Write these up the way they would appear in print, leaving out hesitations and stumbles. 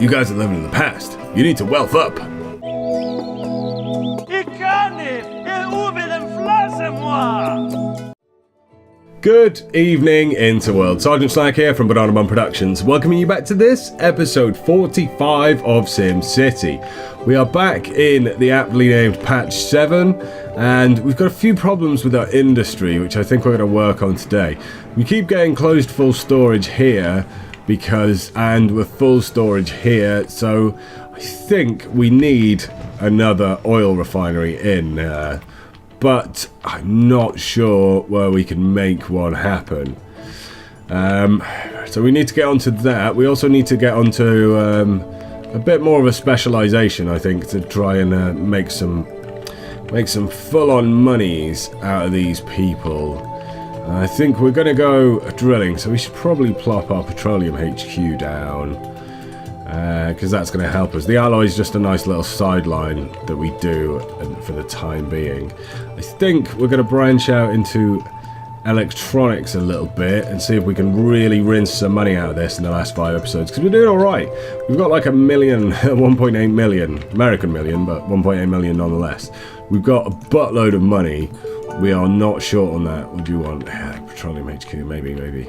You guys are living in the past. You need to wealth up. Good evening, Interworld. Sergeant Slack here from butMaxis Productions, welcoming you back to this episode 45 of SimCity. We are back in the aptly named patch 7, and we've got a few problems with our industry, which I think we're going to work on today. We keep getting closed full storage here, and with full storage here, so I think we need another oil refinery in but I'm not sure where we can make one happen. So we need to get onto that. We also need to get onto a bit more of a specialization, I think, to try and make some full-on monies out of these people. I think we're going to go drilling, so we should probably plop our petroleum HQ down, because that's going to help us. The alloy is just a nice little sideline that we do for the time being. I think we're going to branch out into electronics a little bit and see if we can really rinse some money out of this in the last 5 episodes, because we're doing alright. We've got like 1.8 million, American million, but 1.8 million nonetheless. We've got a buttload of money. We are not short on that. What do you want? Petroleum HQ, maybe.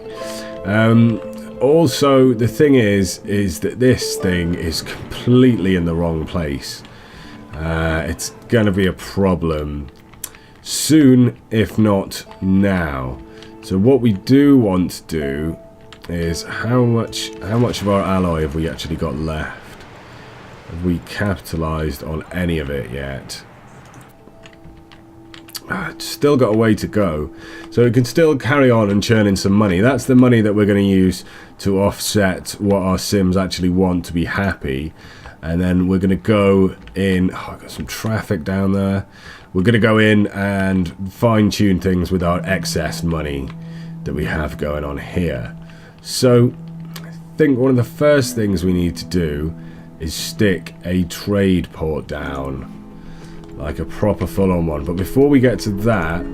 Also, the thing is that this thing is completely in the wrong place. It's going to be a problem soon, if not now. So what we do want to do is how much of our alloy have we actually got left? Have we capitalized on any of it yet? It's still got a way to go, so it can still carry on and churn in some money. That's the money that we're going to use to offset what our sims actually want to be happy. And then we're going to go in. I've got some traffic down there. We're going to go in and fine-tune things with our excess money that we have going on here. So I think one of the first things we need to do is stick a trade port down, like a proper full-on one. But before we get to that,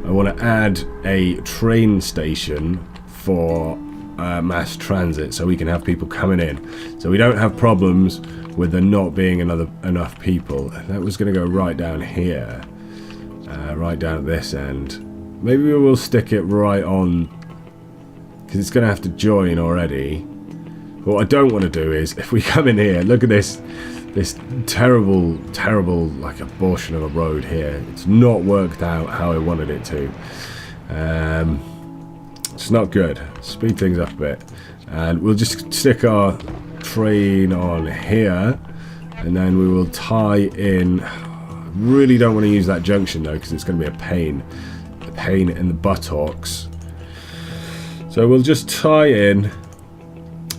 I want to add a train station for mass transit, so we can have people coming in, so we don't have problems with there not being enough people. And that was going to go right down here, right down at this end. Maybe we will stick it right on, because it's going to have to join already. What I don't want to do is, if we come in here, look at this terrible like abortion of a road here. It's not worked out how I wanted it to. It's not good. Speed things up a bit, and we'll just stick our train on here, and then we will tie in. I really don't want to use that junction though, because it's going to be a pain in the buttocks. So we'll just tie in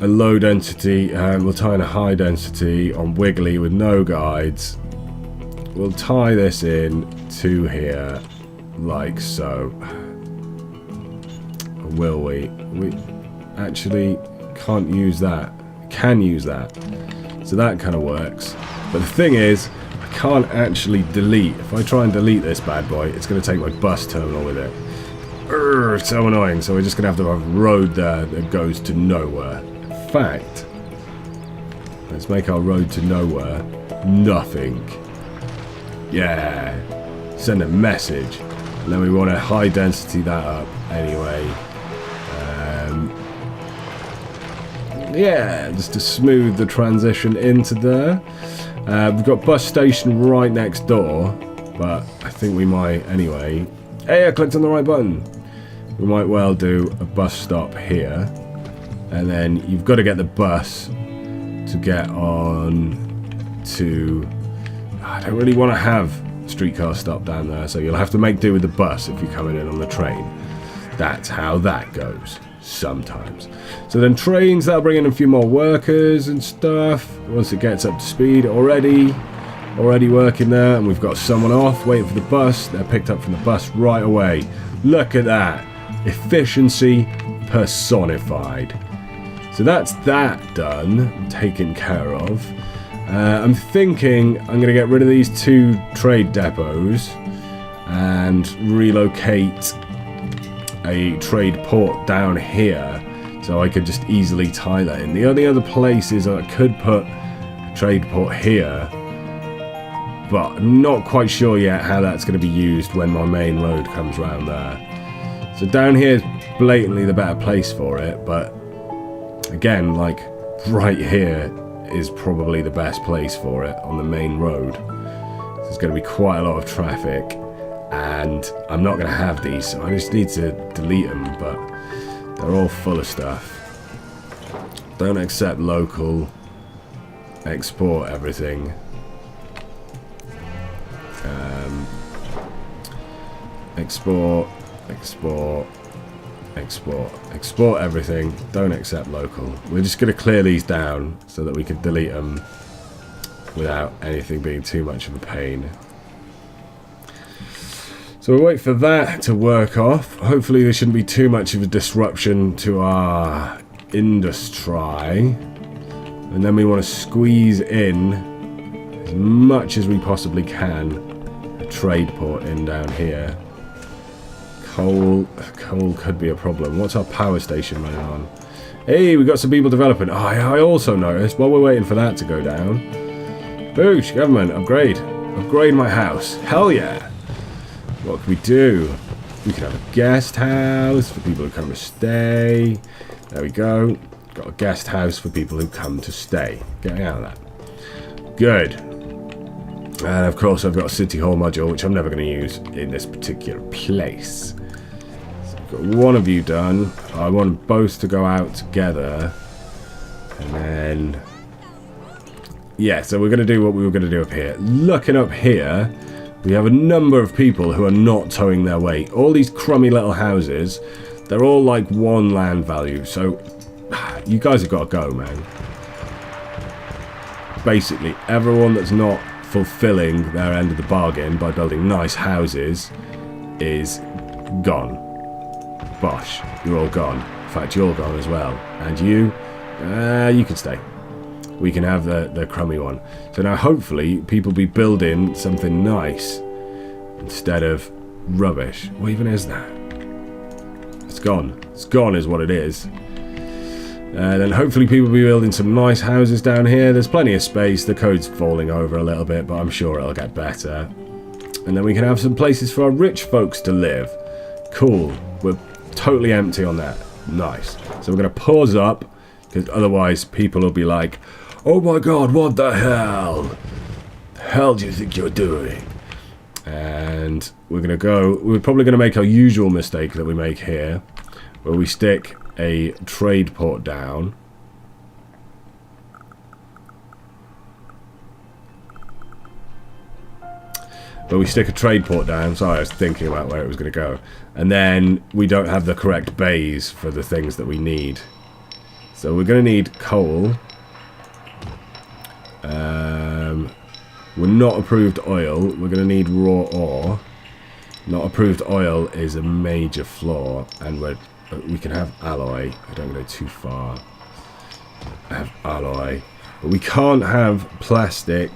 a low density, and we'll tie in a high density on Wiggly with no guides. We'll tie this in to here, like so. Or will we? We actually can't use that. Can use that. So that kind of works. But the thing is, I can't actually delete. If I try and delete this bad boy, it's going to take my bus terminal with it. It's so annoying. So we're just going to have a road there that goes to nowhere. Fact, let's make our road to nowhere nothing. Yeah, send a message, and then we want to high density that up anyway. Yeah, just to smooth the transition into there. We've got bus station right next door, but I think we might anyway. Hey, I clicked on the right button. We might well do a bus stop here. And then you've got to get the bus to get on to... I don't really want to have streetcar stop down there, so you'll have to make do with the bus if you're coming in on the train. That's how that goes, sometimes. So then trains, that'll bring in a few more workers and stuff. Once it gets up to speed, already working there, and we've got someone off, waiting for the bus. They're picked up from the bus right away. Look at that. Efficiency personified. So that's that done, taken care of. I'm thinking I'm going to get rid of these 2 trade depots and relocate a trade port down here so I could just easily tie that in. The only other place is I could put a trade port here, but I'm not quite sure yet how that's going to be used when my main road comes round there. So down here is blatantly the better place for it, but again, like right here is probably the best place for it on the main road. There's going to be quite a lot of traffic, and I'm not going to have these, so I just need to delete them, but they're all full of stuff. Don't accept local. Export everything. Export, export, export, export everything. Don't accept local. We're just going to clear these down so that we can delete them without anything being too much of a pain. So we'll wait for that to work off. Hopefully there shouldn't be too much of a disruption to our industry. And then we want to squeeze in as much as we possibly can a trade port in down here. Coal could be a problem. What's our power station running on? Hey, we got some people developing. Oh, I also noticed while we're waiting for that to go down. Boosh, government, upgrade. Upgrade my house. Hell yeah. What can we do? We can have a guest house for people who come to stay. There we go. Got a guest house for people who come to stay. Getting out of that. Good. And of course I've got a city hall module, which I'm never going to use in this particular place. So I've got one of you done. I want both to go out together. And then... yeah, so we're going to do what we were going to do up here. Looking up here, we have a number of people who are not towing their weight. All these crummy little houses, they're all like one land value. So you guys have got to go, man. Basically, everyone that's not fulfilling their end of the bargain by building nice houses is gone. Bosh, you're all gone. In fact, you're all gone as well. And you can stay. We can have the crummy one. So now hopefully people be building something nice instead of rubbish. What even is that? It's gone. It's gone is what it is. And then hopefully people will be building some nice houses down here. There's plenty of space. The code's falling over a little bit, but I'm sure it'll get better. And then we can have some places for our rich folks to live. Cool. We're totally empty on that. Nice. So we're going to pause up, because otherwise people will be like, oh my god, what the hell? The hell do you think you're doing? And we're going to go... we're probably going to make our usual mistake that we make here, where we stick a trade port down. But we stick a trade port down. Sorry, I was thinking about where it was going to go. And then we don't have the correct bays for the things that we need. So we're going to need coal. We're not approved oil. We're going to need raw ore. Not approved oil is a major flaw. And we can have alloy. I don't go too far. I have alloy. But we can't have plastic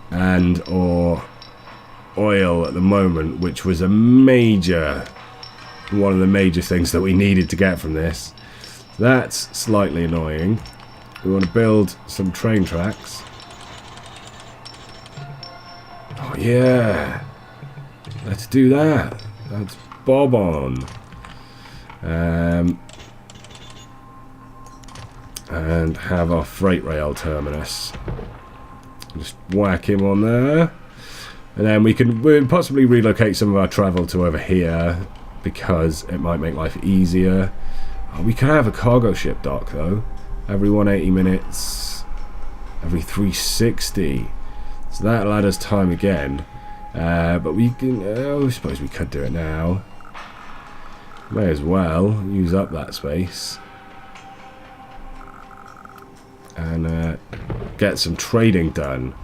and or oil at the moment, which was one of the major things that we needed to get from this. That's slightly annoying. We want to build some train tracks. Oh yeah, let's do that. That's bob on. And have our freight rail terminus. Just whack him on there. And then we'll possibly relocate some of our travel to over here, because it might make life easier. Oh, we can have a cargo ship dock though. Every 180 minutes, every 360. So that'll add us time again. But we can, I suppose we could do it now. May as well use up that space. And get some trading done.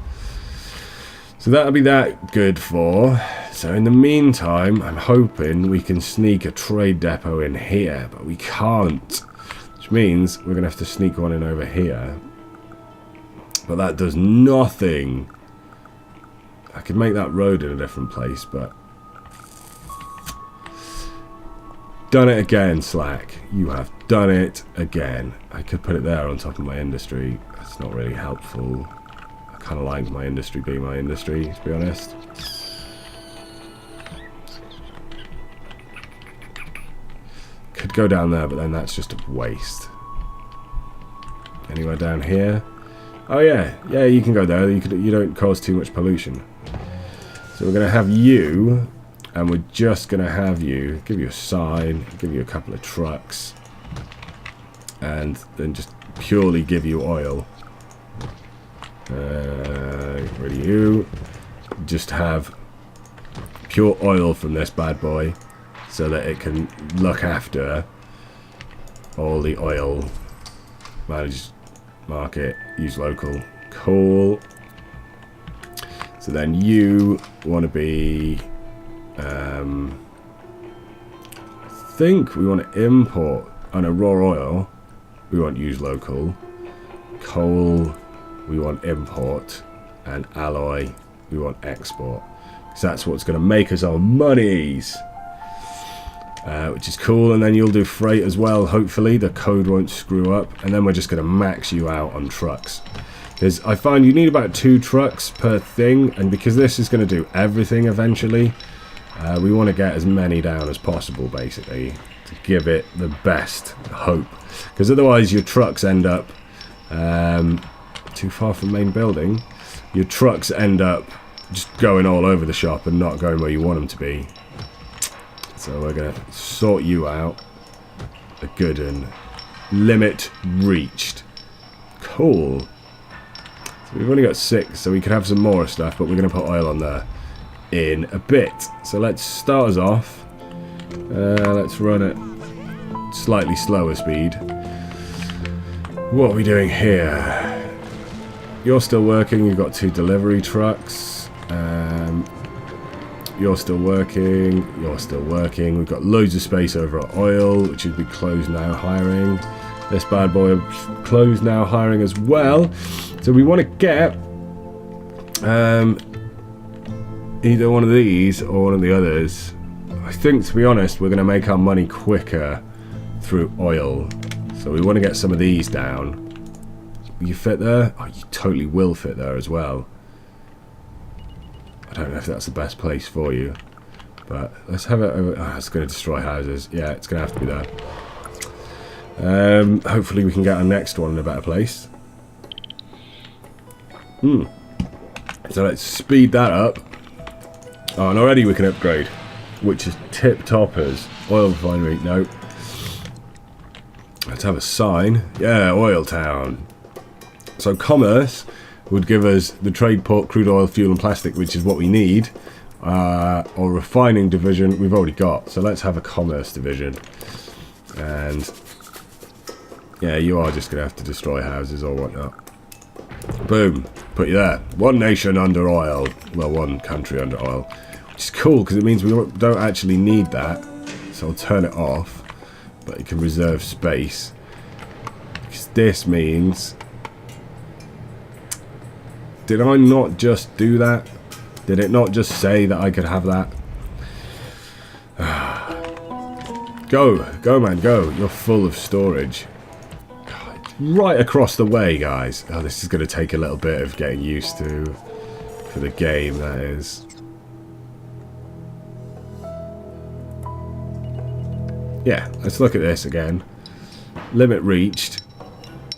So that'll be that good for. So in the meantime, I'm hoping we can sneak a trade depot in here, but we can't. Which means we're going to have to sneak one in over here. But that does nothing. I could make that road in a different place, but done it again, Slack. You have done it again. I could put it there on top of my industry. That's not really helpful. I kind of like my industry being my industry, to be honest. Could go down there, but then that's just a waste. Anywhere down here? Oh yeah, yeah, you can go there. You don't cause too much pollution. So we're going to have you, and we're just going to have you, give you a sign, give you a couple of trucks, and then just purely give you oil. Get rid of you. Just have pure oil from this bad boy, so that it can look after all the oil. Manage market, use local. Cool. So then you want to be, I think we want to import on a raw oil. We want use local. Coal, we want import, and alloy, we want export. So that's what's going to make us our monies. Which is cool, and then you'll do freight as well. Hopefully the code won't screw up, and then we're just going to max you out on trucks, because I find you need about 2 trucks per thing, and because this is going to do everything eventually, we want to get as many down as possible, basically, to give it the best hope, because otherwise your trucks end up too far from main building. Your trucks end up just going all over the shop and not going where you want them to be. So we're going to sort you out. A good one. Limit reached. Cool. So we've only got 6, so we could have some more stuff, but we're going to put oil on there in a bit. So let's start us off. Let's run at slightly slower speed. What are we doing here? You're still working. You've got 2 delivery trucks. You're still working. You're still working. We've got loads of space over at oil, which would be closed now hiring. This bad boy closed now hiring as well. So we want to get either one of these or one of the others. I think, to be honest, we're going to make our money quicker through oil. So we want to get some of these down. You fit there? Oh, you totally will fit there as well. I don't know if that's the best place for you, but let's have it. Oh, it's going to destroy houses. Yeah, it's going to have to be there. Hopefully we can get our next one in a better place. So let's speed that up. Oh, and already we can upgrade, which is tip-toppers. Oil refinery, no. Let's have a sign. Yeah, Oil Town. So commerce would give us the trade port, crude oil, fuel and plastic, which is what we need. Or refining division we've already got. So let's have a commerce division. And yeah, you are just going to have to destroy houses or whatnot. Boom. Put you there. One nation under oil. Well, one country under oil. Which is cool because it means we don't actually need that. So I'll turn it off. But it can reserve space. Because this means... Did I not just do that? Did it not just say that I could have that? Go. Go, man, go. You're full of storage. God, right across the way, guys. Oh, this is going to take a little bit of getting used to. For the game, that is. Yeah, let's look at this again. Limit reached.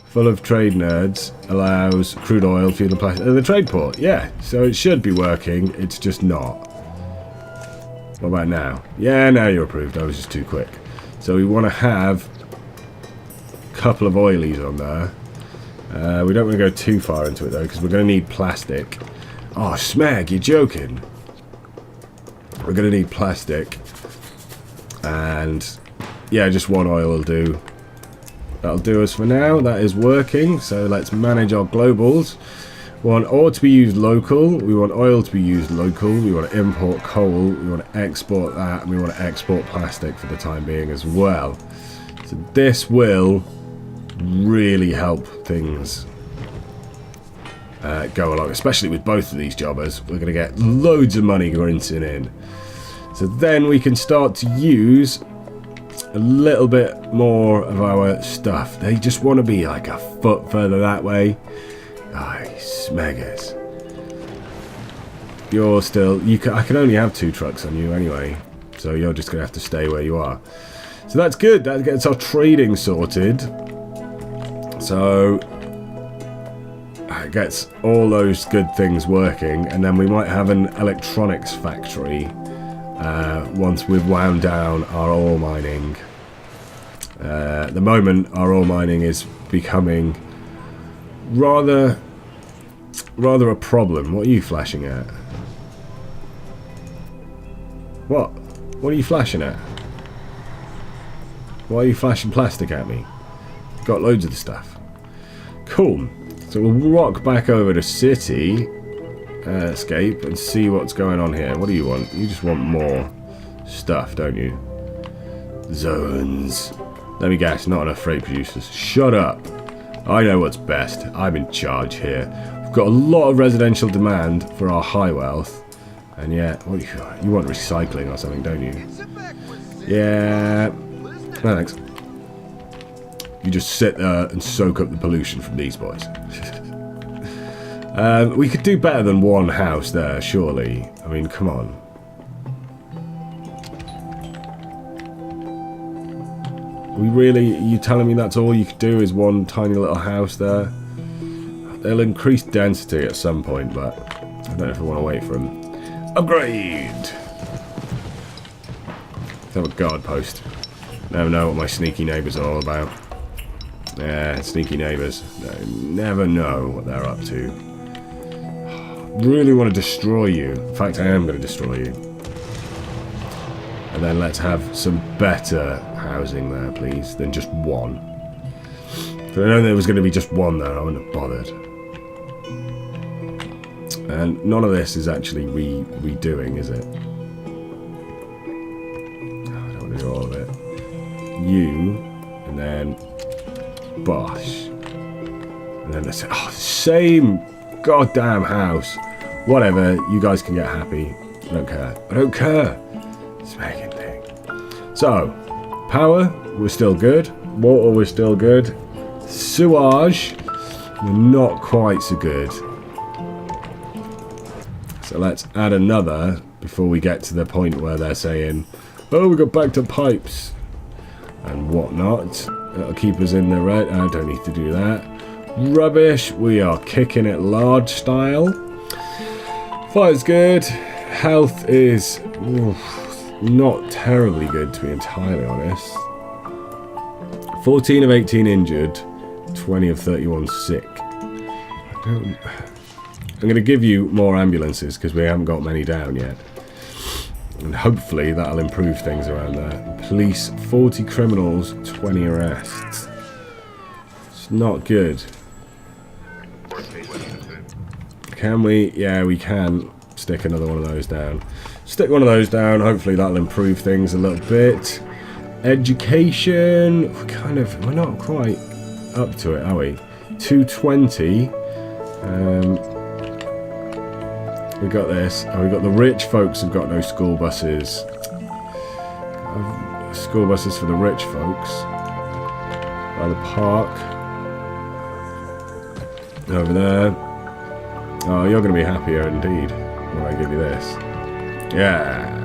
Full of trade nerds, allows crude oil, fuel and plastic. The trade port, yeah. So it should be working, it's just not. What about now? Yeah, now you're approved. I was just too quick. So we want to have a couple of oilies on there. We don't want to go too far into it though, because we're going to need plastic. Oh, Smeg, you're joking. We're going to need plastic. And yeah, just one oil will do. That'll do us for now. That is working. So let's manage our globals. We want ore to be used local. We want oil to be used local. We want to import coal. We want to export that. And we want to export plastic for the time being as well. So this will really help things go along, especially with both of these jobbers. We're going to get loads of money rinsing in. So then we can start to use a little bit more of our stuff. They just want to be like a foot further that way. Nice, megas. You're still... I can only have 2 trucks on you anyway. So you're just going to have to stay where you are. So that's good. That gets our trading sorted. So it gets all those good things working. And then we might have an electronics factory once we've wound down our ore mining. At the moment, our ore mining is becoming rather a problem. What are you flashing at? What? What are you flashing at? Why are you flashing plastic at me? Got loads of the stuff. Cool. So we'll walk back over to City, escape, and see what's going on here. What do you want? You just want more stuff, don't you? Zones. Let me guess, not enough freight producers. Shut up. I know what's best. I'm in charge here. We've got a lot of residential demand for our high wealth. And yet, what you want recycling or something, don't you? Yeah. No, thanks. You just sit there and soak up the pollution from these boys. We could do better than one house there, surely. I mean, come on. We really... Are you telling me that's all you could do is one tiny little house there? They'll increase density at some point, but I don't know if I want to wait for them. Upgrade! Let's have a guard post. Never know what my sneaky neighbours are all about. Yeah, sneaky neighbours. Never know what they're up to. Really want to destroy you. In fact, I am going to destroy you. And then let's have some better housing there, please, than just one. If I know there was going to be just one there, I wouldn't have bothered. And none of this is actually redoing, is it? Oh, I don't want to do all of it. You, and then Bosh. And then the same goddamn house. Whatever, you guys can get happy. I don't care. I don't care. It's making thing. So, power, we're still good. Water, we're still good. Sewage, we're not quite so good. So let's add another before we get to the point where they're saying, oh, we got back to pipes and whatnot. That'll keep us in the red. I don't need to do that. Rubbish. We are kicking it large style. Fire's good. Health is not terribly good, to be entirely honest. 14 of 18 injured. 20 of 31 sick. I'm going to give you more ambulances because we haven't got many down yet. And hopefully that'll improve things around there. Police, 40 criminals, 20 arrests. It's not good. Can we? Yeah, we can stick another one of those down. Stick one of those down. Hopefully that'll improve things a little bit. Education. We're not quite up to it, are we? 220. We got this. Oh, we got the rich folks have got no school buses. School buses for the rich folks. By the park. Over there. Oh, you're going to be happier indeed when I give you this. Yeah.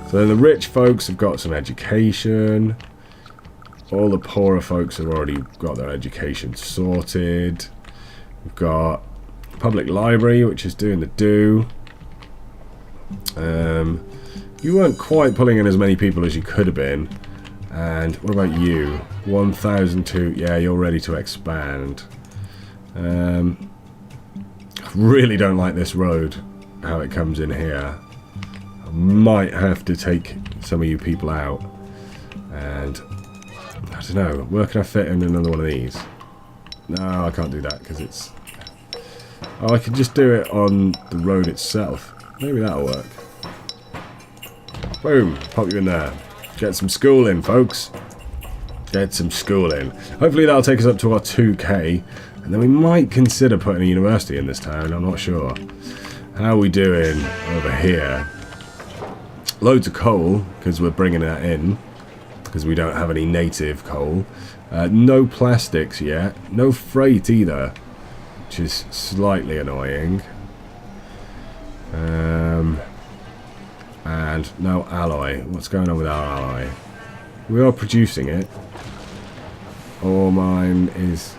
So then the rich folks have got some education. All the poorer folks have already got their education sorted. We've got public library, which is doing the do. You weren't quite pulling in as many people as you could have been. And what about you? 1,002. Yeah, you're ready to expand. I really don't like this road, how it comes in here. I might have to take some of you people out. And I don't know, where can I fit in another one of these? No, I can't do that because it's... Oh, I could just do it on the road itself. Maybe that'll work. Boom, pop you in there. Get some schooling, folks. Get some schooling. Hopefully that'll take us up to our 2k. And then we might consider putting a university in this town. I'm not sure. How are we doing over here? Loads of coal, because we're bringing that in. because we don't have any native coal. No plastics yet. No freight either, which is slightly annoying. And no alloy. What's going on with our alloy? We are producing it. Ore mine is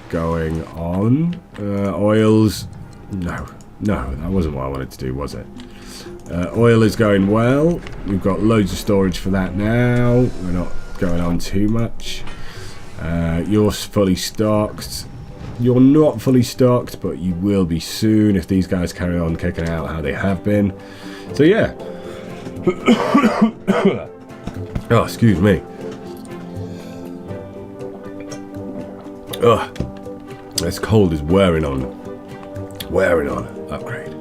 going on. Oils. No, that wasn't what I wanted to do, was it? Oil is going well. We've got loads of storage for that now. We're not going on too much. You're fully stocked. You're not fully stocked, but you will be soon if these guys carry on kicking out how they have been. So yeah. Oh, excuse me. Ugh. This cold is wearing on. Upgrade.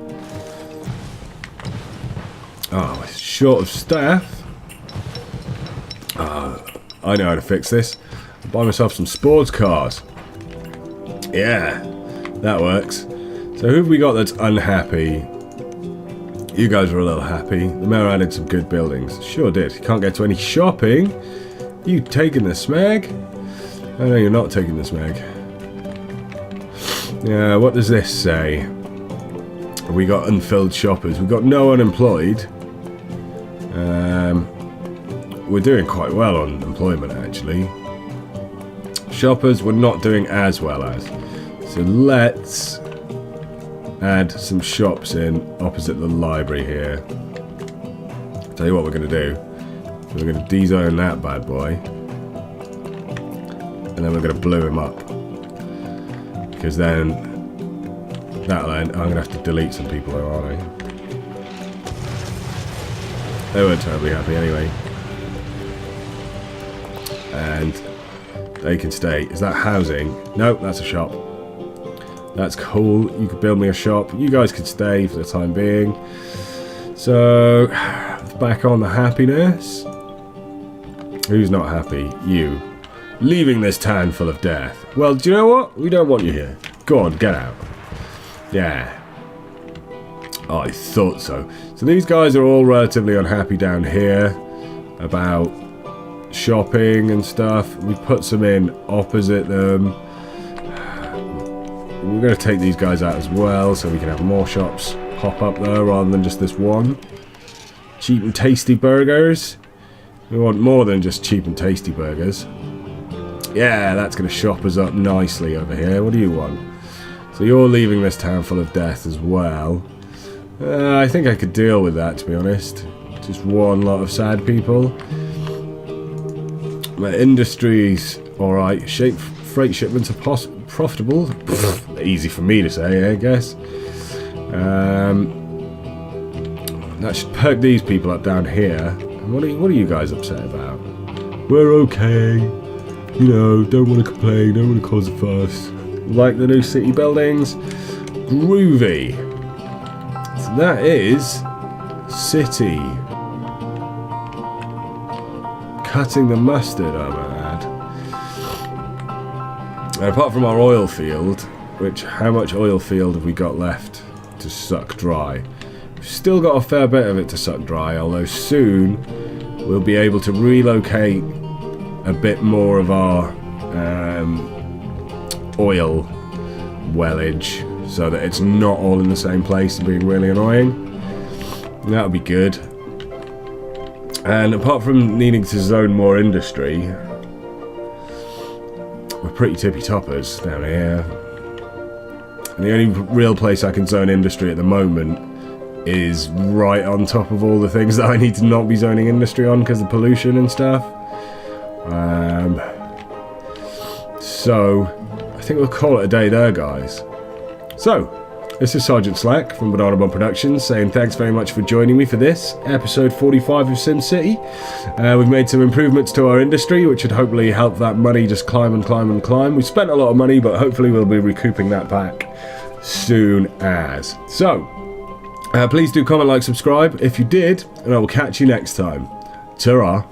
Oh, it's short of staff. I know how to fix this. I'll buy myself some sports cars. Yeah, that works. So who have we got that's unhappy? You guys were a little happy. The mayor added some good buildings. Sure did. You can't get to any shopping. You taking the smeg? Oh no, you're not taking the smeg. Yeah, what does this say? We got unfilled shoppers. We've got no unemployed. We're doing quite well on employment, actually. Shoppers we're not doing as well as. So let's add some shops in opposite the library here. Tell you what we're going to do. We're going to dezone that bad boy. And then we're going to blow him up. Because then that'll end. I'm going to have to delete some people though, aren't I? They weren't terribly happy anyway. And they can stay. Is that housing? No, that's a shop. That's cool. You could build me a shop. You guys could stay for the time being. So, back on the happiness. Who's not happy? You. Leaving this town full of death. Well, do you know what? We don't want you here. Go on, get out. Yeah. Oh, I thought so. So these guys are all relatively unhappy down here about shopping and stuff. We put some in opposite them. We're going to take these guys out as well so we can have more shops pop up there rather than just this one. Cheap and tasty burgers. We want more than just cheap and tasty burgers. Yeah, that's going to shop us up nicely over here. What do you want? So you're leaving this town full of death as well. I think I could deal with that, to be honest. Just one lot of sad people. My industry's alright. Freight shipments are profitable. Easy for me to say, I guess. That should perk these people up down here. What are you guys upset about? We're okay. You know, don't want to complain, don't want to cause a fuss. Like the new city buildings. Groovy. So that is City. Cutting the mustard, I'm mad. Apart from our oil field, which, how much oil field have we got left to suck dry? We've still got a fair bit of it to suck dry, although soon we'll be able to relocate a bit more of our oil wellage so that it's not all in the same place and being really annoying. And that would be good. And apart from needing to zone more industry, we're pretty tippy-toppers down here. And the only real place I can zone industry at the moment is right on top of all the things that I need to not be zoning industry on because of pollution and stuff. So, I think we'll call it a day there, guys. So, this is Sergeant Slack from Banana Bomb Productions saying thanks very much for joining me for this, episode 45 of SimCity. We've made some improvements to our industry, which should hopefully help that money just climb and climb and climb. We spent a lot of money, but hopefully we'll be recouping that back soon as. So, please do comment, like, subscribe if you did, and I will catch you next time. Ta-ra.